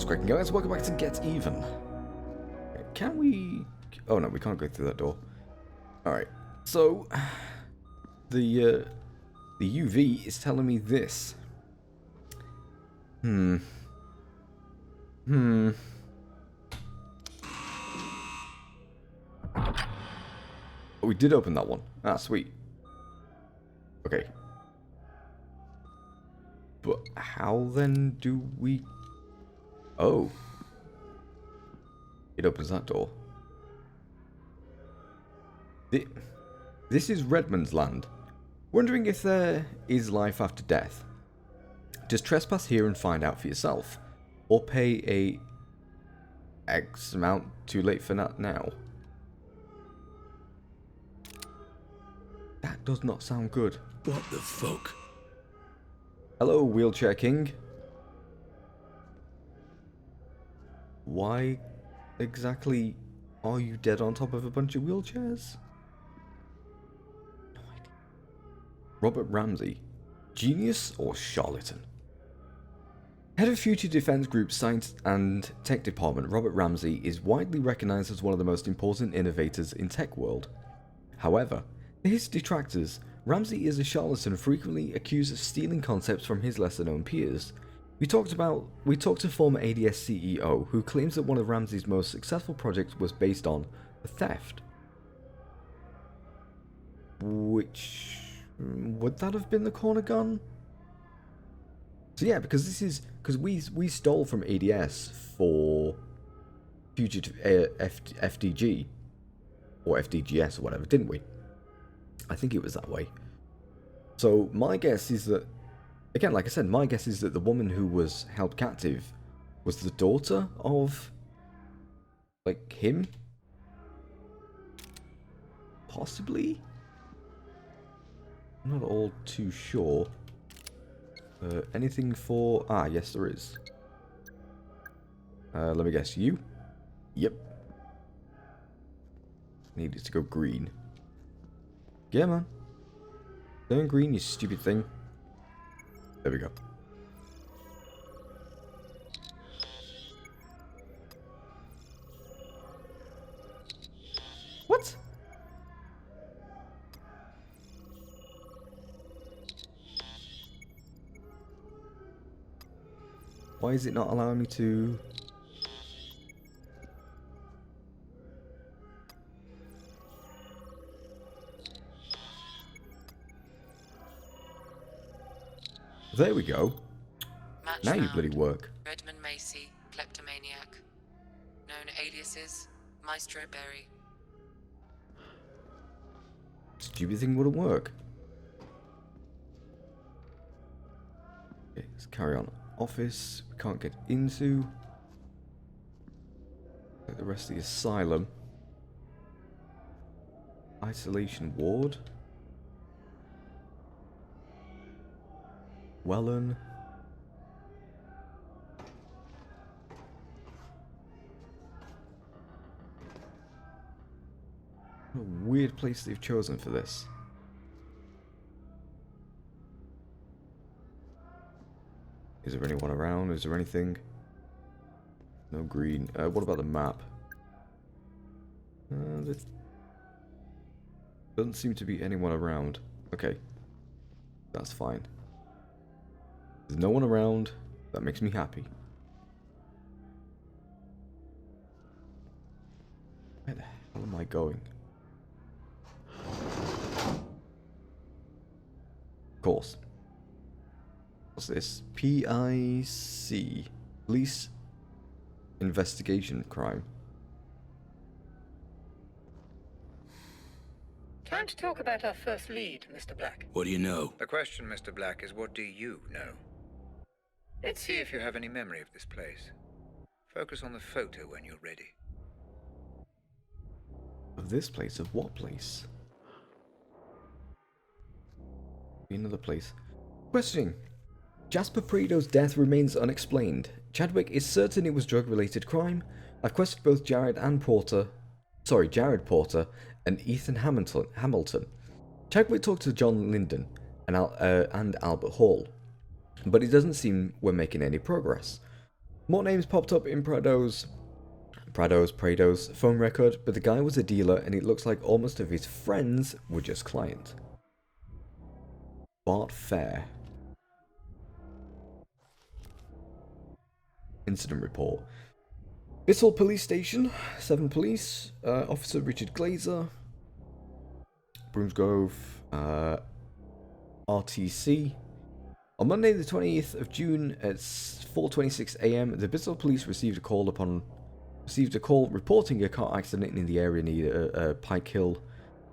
What's cracking, guys? Welcome back to Get Even. Can we... Oh no, we can't go through that door. Alright, so... The UV is telling me this. Oh, we did open that one. Ah, sweet. Okay. But how then do we... Oh. It opens that door. This is Redmond's land. Wondering if there is life after death. Just trespass here and find out for yourself. Or pay a X amount. Too late for that now. That does not sound good. What the fuck? Hello, Wheelchair King. Why exactly are you dead on top of a bunch of wheelchairs? No idea. Robert Ramsey. Genius or charlatan? Head of Future Defense Group's Science and Tech Department, Robert Ramsey is widely recognized as one of the most important innovators in tech world. However, to his detractors, Ramsey is a charlatan frequently accused of stealing concepts from his lesser-known peers. We talked to former ADS CEO, who claims that one of Ramsey's most successful projects was based on a theft. Which... would that have been the corner gun? So yeah, because this is... because we stole from ADS for Fugitive FDG, or FDGS or whatever, didn't we? I think it was that way. So my guess is that, again, like I said, my guess is that the woman who was held captive was the daughter of, like, him? Possibly? I'm not all too sure. Anything for... Ah, yes there is. Let me guess, you? Yep. Needed to go green. Yeah, man. Turn green, you stupid thing. There we go. What? Why is it not allowing me to... There we go. Match Now you found. bloody work. Redmond Macy, kleptomaniac. Known aliases, Maestro Berry. Stupid thing wouldn't work. Okay, let's carry on. Office, we can't get into. Like the rest of the asylum. Isolation ward. Wellen. What a weird place they've chosen for this. Is there anyone around? Is there anything? No green. What about the map? There doesn't seem to be anyone around. Okay. That's fine. There's no one around. That makes me happy. Where the hell am I going? Of course. What's this? PIC. Police Investigation Crime. Time to talk about our first lead, Mr. Black. What do you know? The question, Mr. Black, is what do you know? Let's see if you have any memory of this place. Focus on the photo when you're ready. Of this place? Of what place? Another place. Questioning. Jasper Prideaux's death remains unexplained. Chadwick is certain it was drug-related crime. I've questioned both Jared Porter and Ethan Hamilton. Chadwick talked to John Linden and Albert Hall, but it doesn't seem we're making any progress. More names popped up in Prado's phone record, but the guy was a dealer and it looks like almost of his friends were just clients. Bart Fair. Incident report. Bissell Police Station, 7 police, Officer Richard Glazer, Broomsgrove, RTC. On Monday the 20th of June at 4:26 AM, the Bissell Police received a call reporting a car accident in the area near Pike Hill,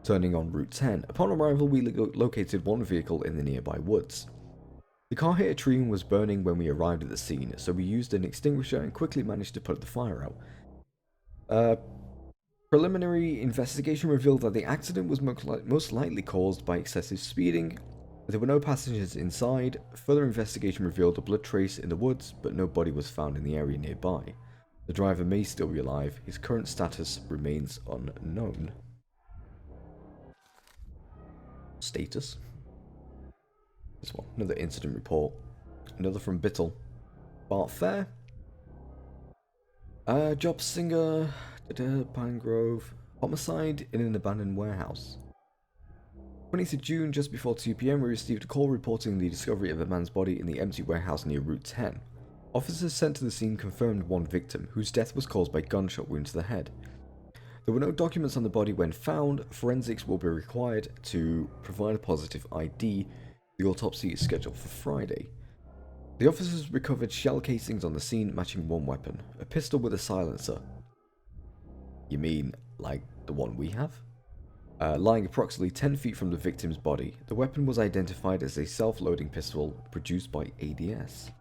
turning on Route 10. Upon arrival, we located one vehicle in the nearby woods. The car hit a tree and was burning when we arrived at the scene, so we used an extinguisher and quickly managed to put the fire out. Preliminary investigation revealed that the accident was most likely caused by excessive speeding. There were no passengers inside. Further investigation revealed a blood trace in the woods, but no body was found in the area nearby. The driver may still be alive. His current status remains unknown. Status. This one, another incident report. Another from Bittle. Bart Fair. Job Singer. Pine Grove. Homicide in an abandoned warehouse. 20th of June, just before 2 PM, we received a call reporting the discovery of a man's body in the empty warehouse near Route 10. Officers sent to the scene confirmed one victim, whose death was caused by gunshot wound to the head. There were no documents on the body when found. Forensics will be required to provide a positive ID. The autopsy is scheduled for Friday. The officers recovered shell casings on the scene matching one weapon, a pistol with a silencer. You mean, like the one we have? Lying approximately 10 feet from the victim's body. The weapon was identified as a self-loading pistol produced by ADS.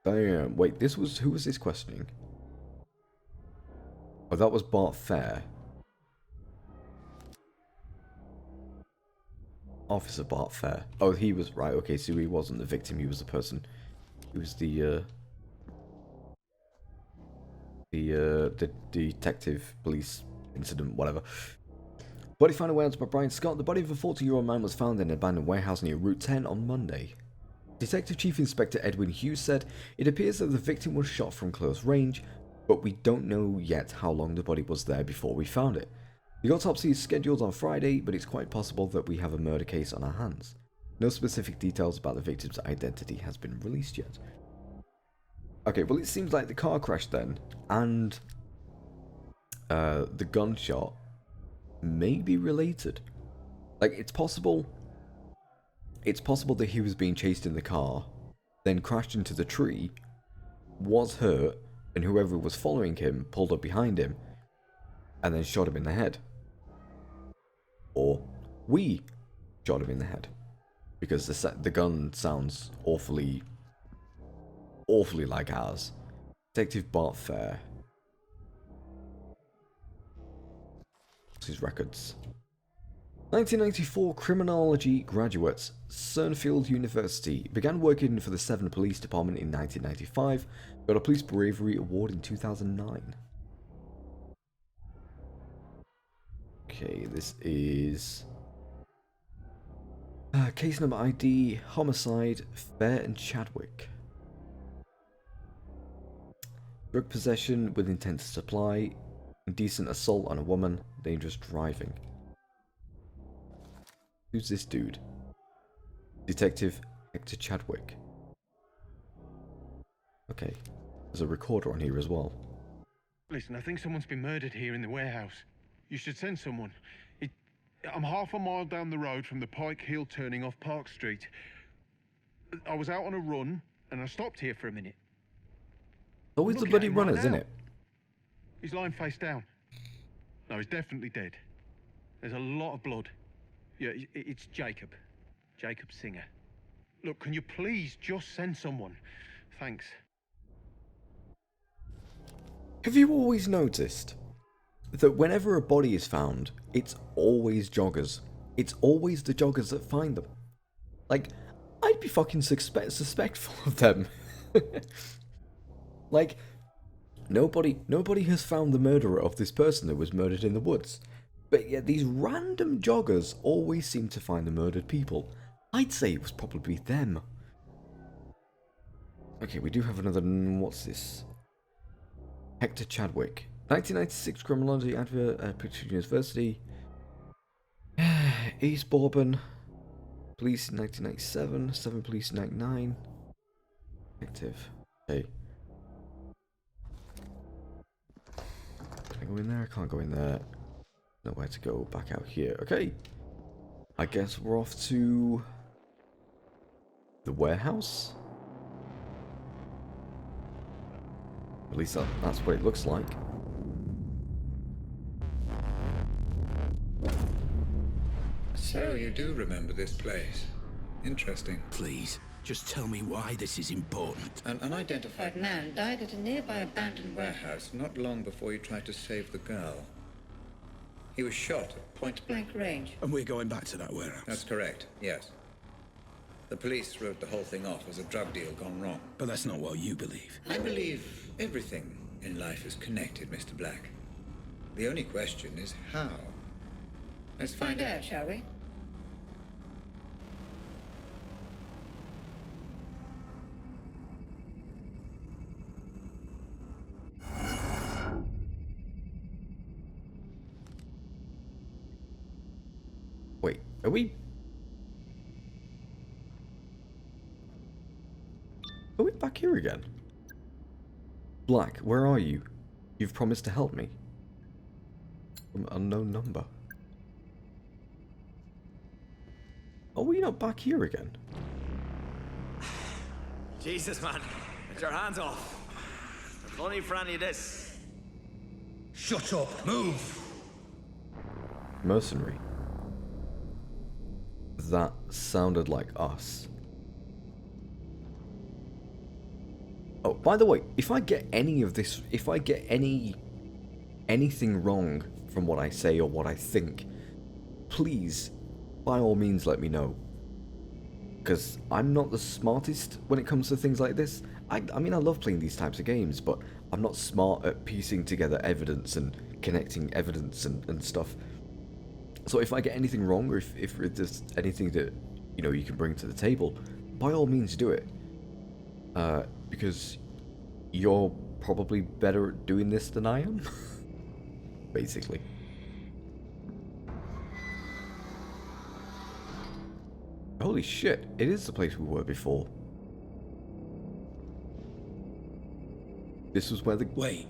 Damn, wait, who was this questioning? Oh, that was Bart Fair. Officer Bart Fair. Oh, he was, right, okay, so he wasn't the victim, he was the person. He was the detective, police incident, whatever. Body found away by Brian Scott. The body of a 40-year-old man was found in an abandoned warehouse near Route 10 on Monday. Detective Chief Inspector Edwin Hughes said, "It appears that the victim was shot from close range, but we don't know yet how long the body was there before we found it. The autopsy is scheduled on Friday, but it's quite possible that we have a murder case on our hands. No specific details about the victim's identity has been released yet." Okay, well, it seems like the car crash then, and the gunshot may be related. Like, it's possible that he was being chased in the car, then crashed into the tree, was hurt, and whoever was following him pulled up behind him, and then shot him in the head. Or we shot him in the head, because the gun sounds awfully like ours. Detective Bart Fair. What's his records? 1994 criminology graduate, Cernfield University. Began working for the 7 Police Department in 1995. Got a Police Bravery Award in 2009. Okay, this is case number ID, homicide, Fair and Chadwick. Drug possession with intent to supply, indecent assault on a woman, dangerous driving. Who's this dude? Detective Hector Chadwick. Okay, there's a recorder on here as well. Listen, I think someone's been murdered here in the warehouse. You should send someone. I'm half a mile down the road from the Pike Hill turning off Park Street. I was out on a run, and I stopped here for a minute. Always the bloody runners, right isn't it? He's lying face down. No, he's definitely dead. There's a lot of blood. Yeah, it's Jacob. Jacob Singer. Look, can you please just send someone? Thanks. Have you always noticed that whenever a body is found, it's always joggers? It's always the joggers that find them. Like, I'd be fucking suspectful of them. Like, nobody has found the murderer of this person that was murdered in the woods. But yet these random joggers always seem to find the murdered people. I'd say it was probably them. Okay, we do have another. What's this? Hector Chadwick. 1996 criminology advert at Princeton University. East Bourbon. Police in 1997. 7 Police in 99. Active. Okay. Can I go in there? I can't go in there. Nowhere to go. Back out here. Okay. I guess we're off to the warehouse. At least that's what it looks like. So you do remember this place. Interesting. Please, just tell me why this is important. An unidentified man died at a nearby abandoned warehouse not long before you tried to save the girl. He was shot at point-blank range. And we're going back to that warehouse? That's correct, yes. The police wrote the whole thing off as a drug deal gone wrong. But that's not what you believe. I believe everything in life is connected, Mr. Black. The only question is how. Let's find out, shall we? Wait, are we? Are we back here again? Black, where are you? You've promised to help me. From unknown number. Are we not back here again? Jesus, man. Get your hands off. There's no need for any of this. Shut up! Move! Mercenary. That sounded like us. Oh, by the way, if I get any of this, if I get anything wrong from what I say or what I think, please, by all means, let me know. Because I'm not the smartest when it comes to things like this. I mean, I love playing these types of games, but I'm not smart at piecing together evidence and connecting evidence and stuff. So if I get anything wrong, or if there's anything that, you know, you can bring to the table, by all means do it. Because you're probably better at doing this than I am. Basically. Holy shit, it is the place we were before. This was where the... Wait,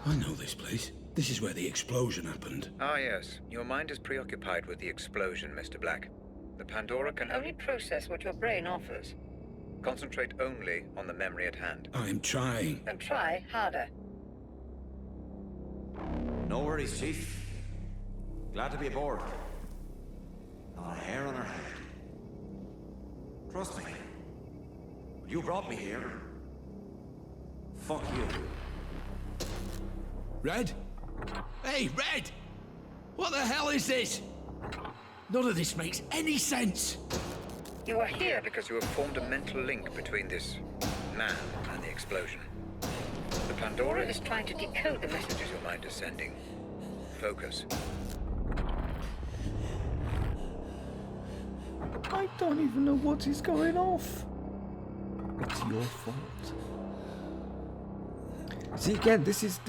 I know this place. This is where the explosion happened. Ah, yes. Your mind is preoccupied with the explosion, Mr. Black. The Pandora can only process what your brain offers. Concentrate only on the memory at hand. I'm trying. Then try harder. No worries, Chief. Glad to be aboard. Not a hair on our head. Trust me. You brought me here. Fuck you. Red? Hey, Red! What the hell is this? None of this makes any sense. You are here Because you have formed a mental link between this man and the explosion. The Pandora is trying to decode the messages. your mind is sending. Focus. I don't even know what is going off. It's your fault. See, again, this is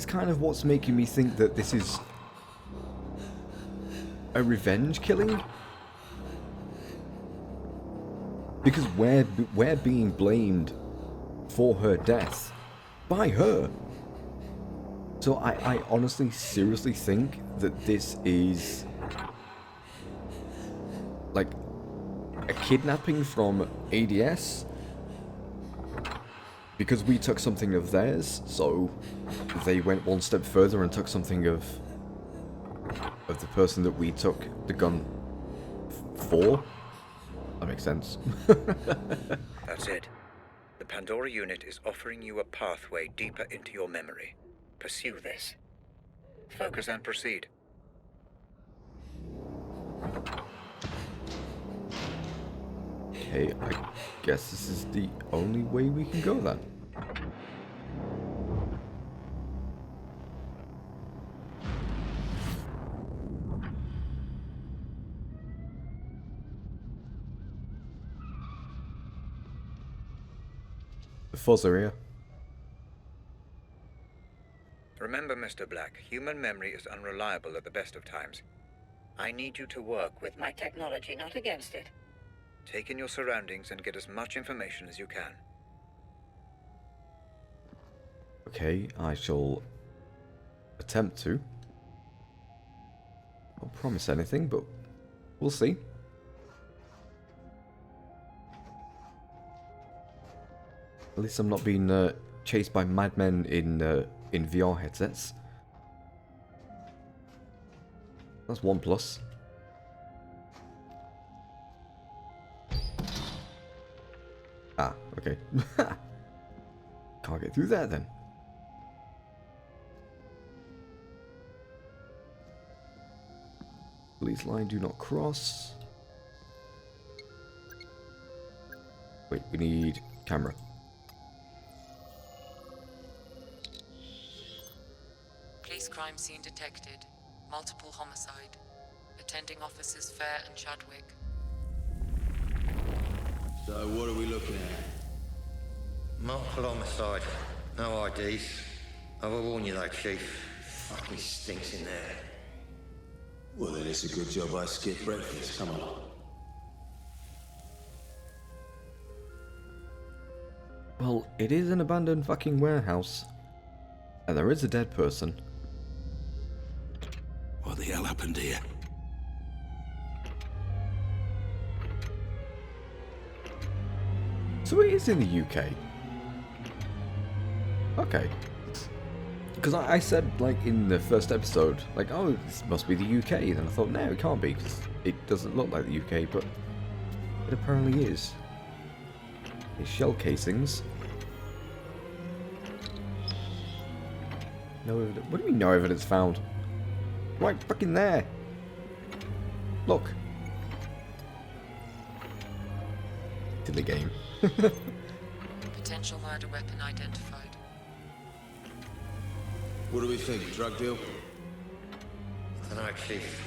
kind of what's making me think that this is a revenge killing, because we're being blamed for her death by her. So I honestly, seriously think that this is like a kidnapping from ADS, because we took something of theirs, so they went one step further and took something of the person that we took the gun for. That makes sense. That's it. The Pandora unit is offering you a pathway deeper into your memory. Pursue this. Focus and proceed. Okay, I guess this is the only way we can go then. fuzzer here. Remember, Mr. Black, human memory is unreliable at the best of times. I need you to work with With my technology, not against it. Take in your surroundings and get as much information as you can. Okay, I shall attempt to. I'll promise anything, but we'll see. At least I'm not being chased by madmen in VR headsets. That's one plus. Ah, okay. Can't get through there then. Police line, do not cross. Wait, we need camera. Police crime scene detected. Multiple homicide. Attending officers Fair and Chadwick. So what are we looking at? Multiple homicide. No IDs. I will warn you though, Chief. Fucking stinks in there. Well, then it's a good job I skipped breakfast. Come on. Well, it is an abandoned fucking warehouse. And there is a dead person. What the hell happened here? So it is in the UK. Okay. Because I said, like, in the first episode, like, oh, this must be the UK. And I thought, no, it can't be, because it doesn't look like the UK, but it apparently is. It's shell casings. No evidence. What do you mean, no evidence found? Right fucking there. Look. To the game. Potential murder weapon identified. What do we think? Drug deal? I don't know, Chief.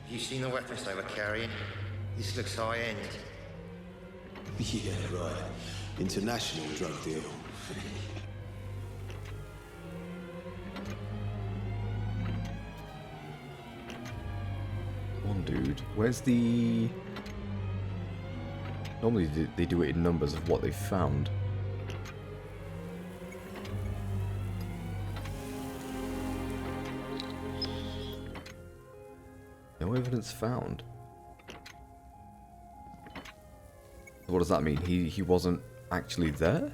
You seen the weapons they were carrying? This looks high-end. Yeah, right. International drug deal. One dude. Where's the... Normally they do it in numbers of what they found. No evidence found. What does that mean? He wasn't actually there?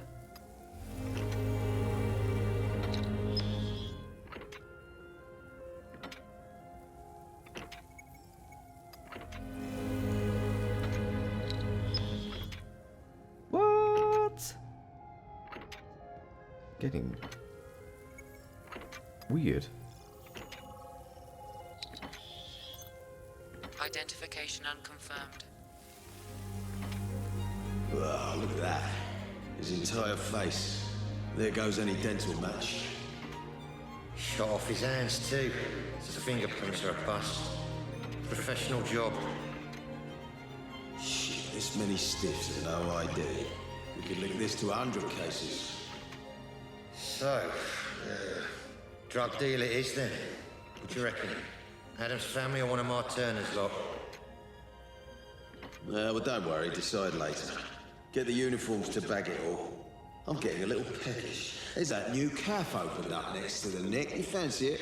What? Getting weird. Identification unconfirmed. Oh, look at that. His entire face. There goes any dental match. Shot off his hands too. His fingerprints are a bust. Professional job. Shit, this many stiffs and no ID. We could link this to 100 cases. So, drug deal it is then. What do you reckon? Adam's family or one of my Turner's lot? Well, don't worry, decide later. Get the uniforms to bag it all. I'm getting a little peckish. There's that new cafe opened up next to the Nick. You fancy it?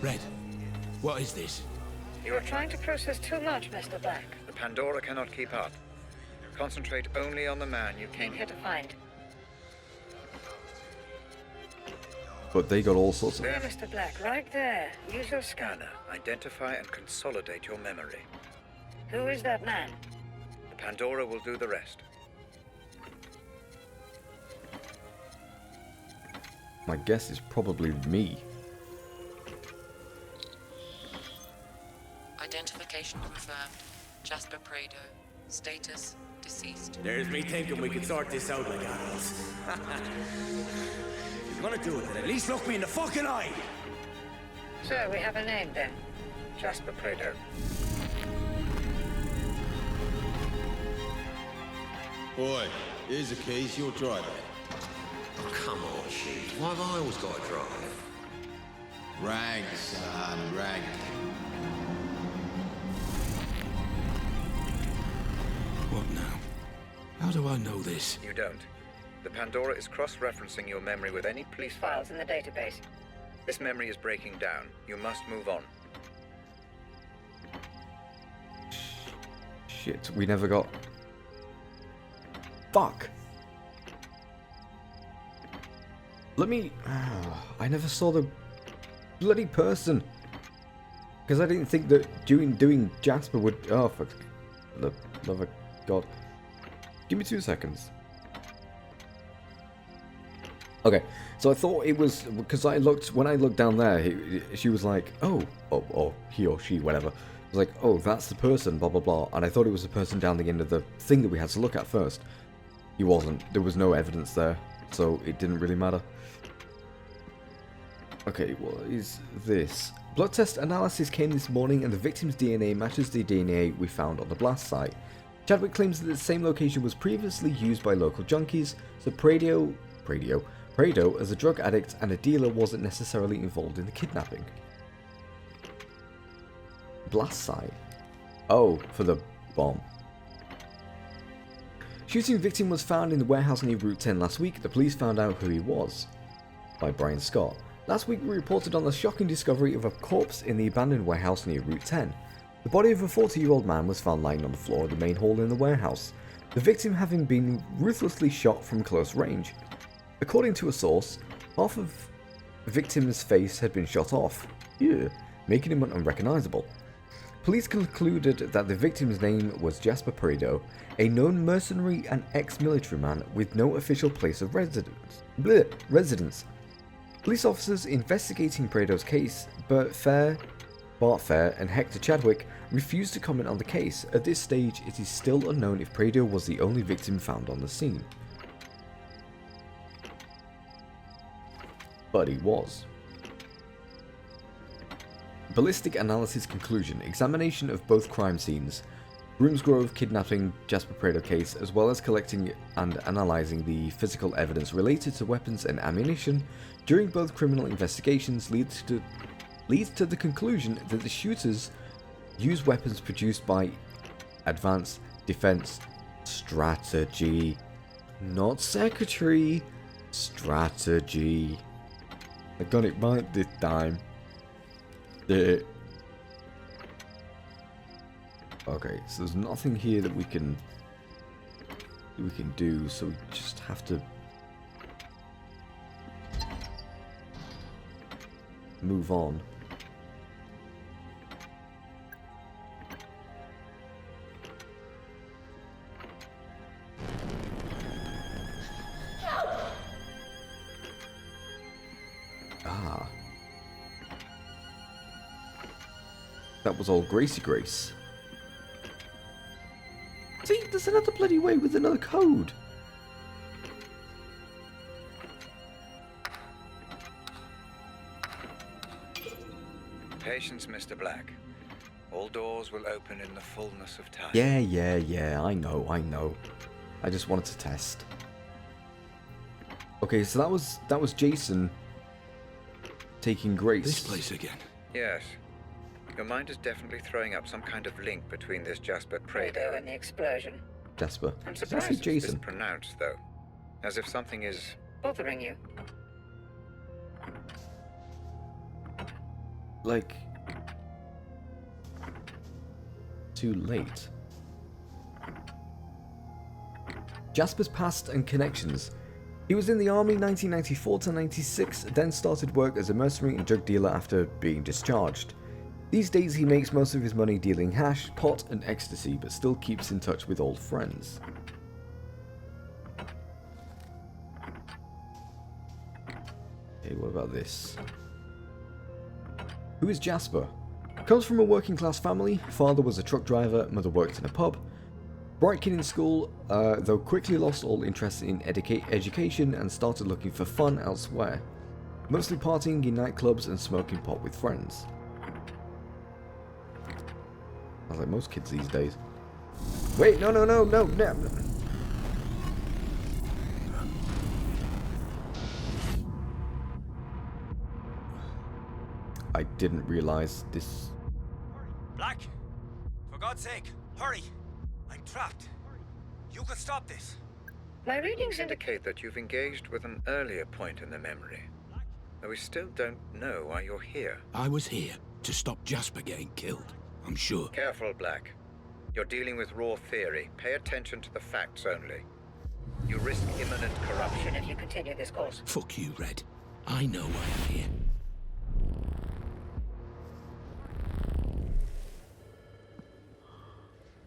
Red, what is this? You are trying to process too much, Mr. Black. The Pandora cannot keep up. Concentrate only on the man you came Came here here to find. But they got all sorts of... There, Mr. Black, right there. Use your scanner. Scanner. Identify and consolidate your memory. Who is that man? The Pandora will do the rest. My guess is probably me. Identification confirmed. Jasper Prado. Status deceased. There's me thinking we could sort this out like adults. If you're gonna do it, then at least look me in the fucking eye! So, we have a name then. Jasper Prado. Boy, here's the keys, you'll drive it. Oh, come on, Chief. Why have I always got to drive? Rank, son, rank. What now? How do I know this? You don't. The Pandora is cross-referencing your memory with any police Files in the database. This memory is breaking down. You must move on. Shit, we never got... Fuck! Let me... I never saw the bloody person. Because I didn't think that doing Jasper would... Oh, for the love of God. Give me 2 seconds. Okay, so I thought it was... Because when I looked down there, she was like, oh, he or she, whatever. I was like, oh, that's the person, blah, blah, blah. And I thought it was the person down the end of the thing that we had to look at first. He wasn't. There was no evidence there, so it didn't really matter. Okay, what is this? Blood test analysis came this morning and the victim's DNA matches the DNA we found on the blast site. Chadwick claims that the same location was previously used by local junkies, so Prado, as a drug addict and a dealer, wasn't necessarily involved in the kidnapping. Blast site? Oh, for the bomb. Shooting victim was found in the warehouse near Route 10 last week. The police found out who he was. By Brian Scott. Last week we reported on the shocking discovery of a corpse in the abandoned warehouse near Route 10. The body of a 40-year-old man was found lying on the floor of the main hall in the warehouse, the victim having been ruthlessly shot from close range. According to a source, half of the victim's face had been shot off, making him unrecognizable. Police concluded that the victim's name was Jasper Prado, a known mercenary and ex-military man with no official place of residence. Police officers investigating Prado's case, Bart Fair and Hector Chadwick, refused to comment on the case. At this stage, it is still unknown if Prado was the only victim found on the scene. But he was. Ballistic analysis conclusion. Examination of both crime scenes. Broomsgrove kidnapping Jasper Prado case, as well as collecting and analysing the physical evidence related to weapons and ammunition during both criminal investigations, leads to the conclusion that the shooters used weapons produced by Advanced Defense Strategy. Not Secretary. Strategy. I got it right this time. Okay, so there's nothing here that we can do, so we just have to move on. That was all Gracie Grace. See, there's another bloody way with another code. Patience, Mr. Black. All doors will open in the fullness of time. Yeah, I know. I just wanted to test. Okay, so that was Jason taking Grace. This place again. Yes. Your mind is definitely throwing up some kind of link between this Jasper Prado and the explosion. Jasper. I'm Did I say surprised it's Jason? mispronounced, though. As if something is... bothering you. Like... too late. Jasper's past and connections. He was in the army 1994 to 96, then started work as a mercenary and drug dealer after being discharged. These days he makes most of his money dealing hash, pot and ecstasy, but still keeps in touch with old friends. Okay, what about this? Who is Jasper? Comes from a working class family. Father was a truck driver, mother worked in a pub. Bright kid in school, though quickly lost all interest in education and started looking for fun elsewhere. Mostly partying in nightclubs and smoking pot with friends. Sounds like most kids these days. Wait, no. I didn't realize this. Black! For God's sake, hurry! I'm trapped. You could stop this. My readings Indicate that you've engaged with an earlier point in the memory. Though we still don't know why you're here. I was here to stop Jasper getting killed, I'm sure. Careful, Black. You're dealing with raw theory. Pay attention to the facts only. You risk imminent corruption if you continue this course. Fuck you, Red. I know why I'm here.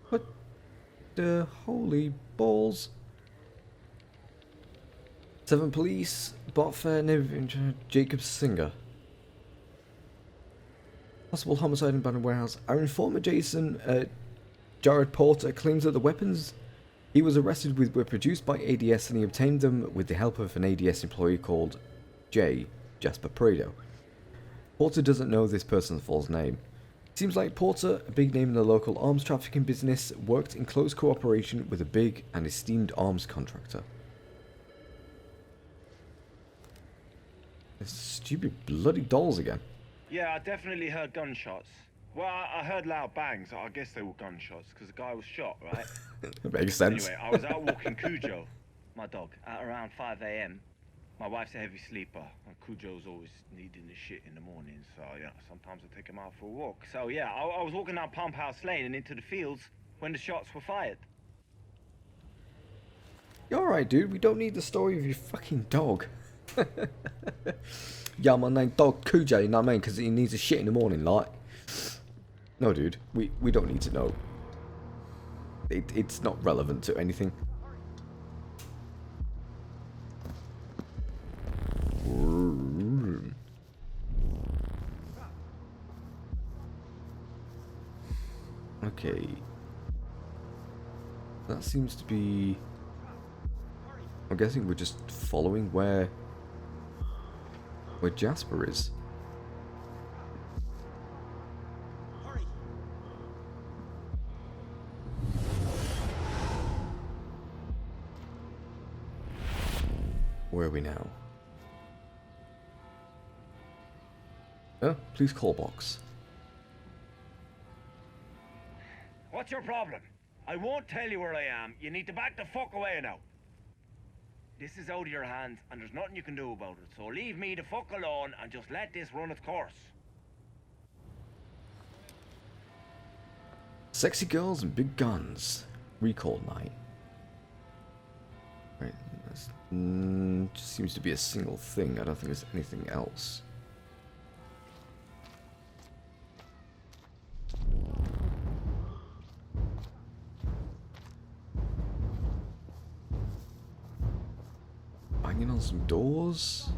What the holy balls? 7 police, Botfair, neighbor, Jacob Singer. Possible homicide in abandoned warehouse. Our informant Jason, Jared Porter, claims that the weapons he was arrested with were produced by ADS and he obtained them with the help of an ADS employee called Jasper Prado. Porter doesn't know this person's full name. Seems like Porter, a big name in the local arms trafficking business, worked in close cooperation with a big and esteemed arms contractor. Stupid bloody dolls again. Yeah, I definitely heard gunshots. Well, I heard loud bangs. I guess they were gunshots because the guy was shot, right? Makes sense. Anyway, I was out walking Cujo, my dog, at around 5 a.m. My wife's a heavy sleeper, and Cujo's always needing the shit in the morning, so yeah, sometimes I take him out for a walk. So yeah, I was walking down Pump House Lane and into the fields when the shots were fired. You're alright, dude. We don't need the story of your fucking dog. Yeah, my name dog Cujo, you know what I mean? Because he needs a shit in the morning, like. No, dude. We don't need to know. It's not relevant to anything. Okay. That seems to be... I'm guessing we're just following where Jasper is. Where are we now? Oh, please call box. What's your problem? I won't tell you where I am. You need to back the fuck away now. This is out of your hands, and there's nothing you can do about it. So leave me the fuck alone and just let this run its course. Sexy girls and big guns. Recall night. Right, that's, just seems to be a single thing. I don't think there's anything else. Banging on some doors.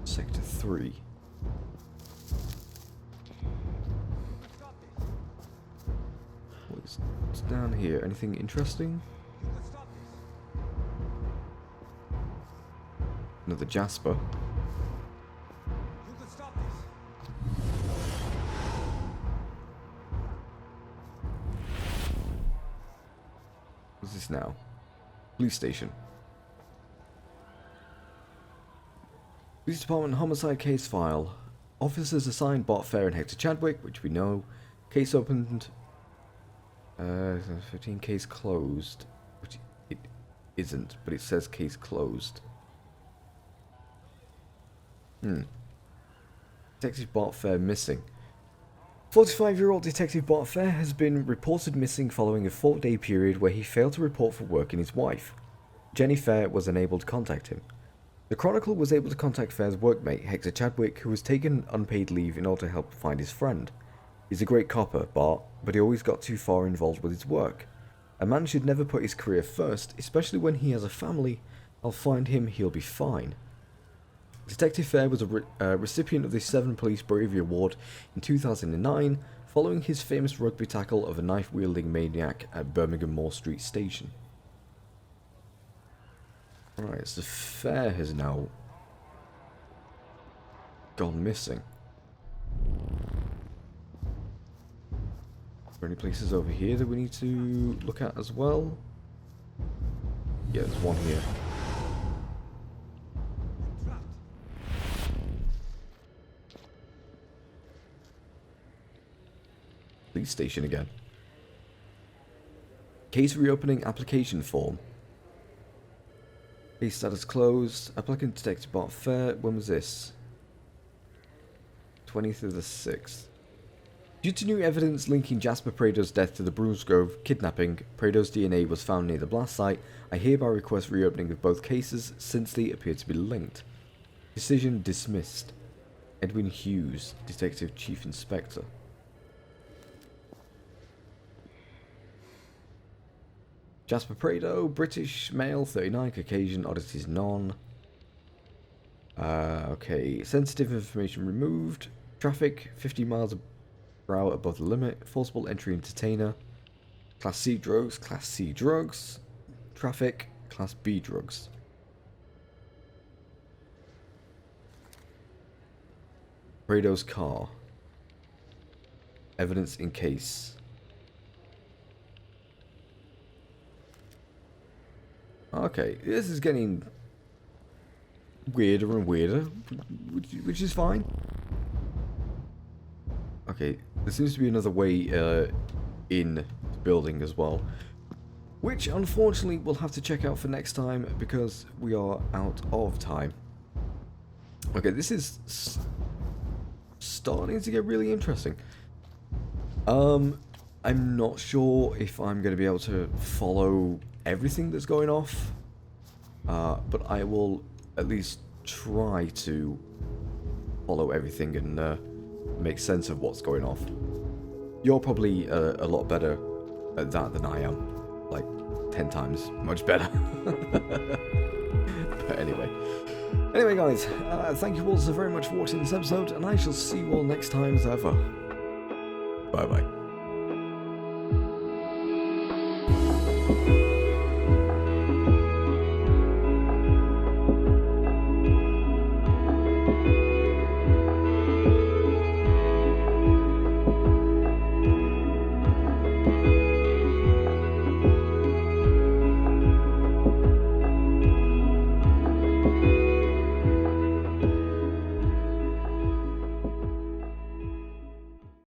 Sector 3. What's down here? Anything interesting? Another Jasper. What's this now? Police station. Police Department homicide case file. Officers assigned Bart Fair and Hector Chadwick, which we know. Case opened. 15 case closed. Which it isn't, but it says case closed. Detective Bart Fair missing. 45-year-old Detective Bart Fair has been reported missing following a 4-day period where he failed to report for work in his wife. Jenny Fair was unable to contact him. The Chronicle was able to contact Fair's workmate, Hector Chadwick, who was taken unpaid leave in order to help find his friend. He's a great copper, Bart, but he always got too far involved with his work. A man should never put his career first, especially when he has a family. I'll find him, he'll be fine. Detective Fair was a recipient of the 7 Police Bravery Award in 2009, following his famous rugby tackle of a knife-wielding maniac at Birmingham Moore Street Station. Alright, so Fair has now gone missing. Are there any places over here that we need to look at as well? Yeah, there's one here. police station again. Case reopening application form. Case status closed. Applicant detected bot fair. When was this? 20th of the 6th. Due to new evidence linking Jasper Prado's death to the Bruce Grove kidnapping, Prado's DNA was found near the blast site. I hereby request reopening of both cases since they appear to be linked. Decision dismissed. Edwin Hughes, Detective Chief Inspector. Jasper Prado, British, male, 39, Caucasian, oddities none. Okay, sensitive information removed. Traffic, 50 miles per hour above the limit. Forcible entry entertainer. Class C drugs, Class C drugs. Traffic, Class B drugs. Prado's car. Evidence in case. Okay, this is getting weirder and weirder, which is fine. Okay, there seems to be another way in the building as well, which unfortunately we'll have to check out for next time because we are out of time. Okay, this is starting to get really interesting. I'm not sure if I'm going to be able to follow everything that's going off, but I will at least try to follow everything and make sense of what's going off. You're probably a lot better at that than I am, like 10 times much better. But anyway guys, thank you all so very much for watching this episode, and I shall see you all next time as ever. Bye bye.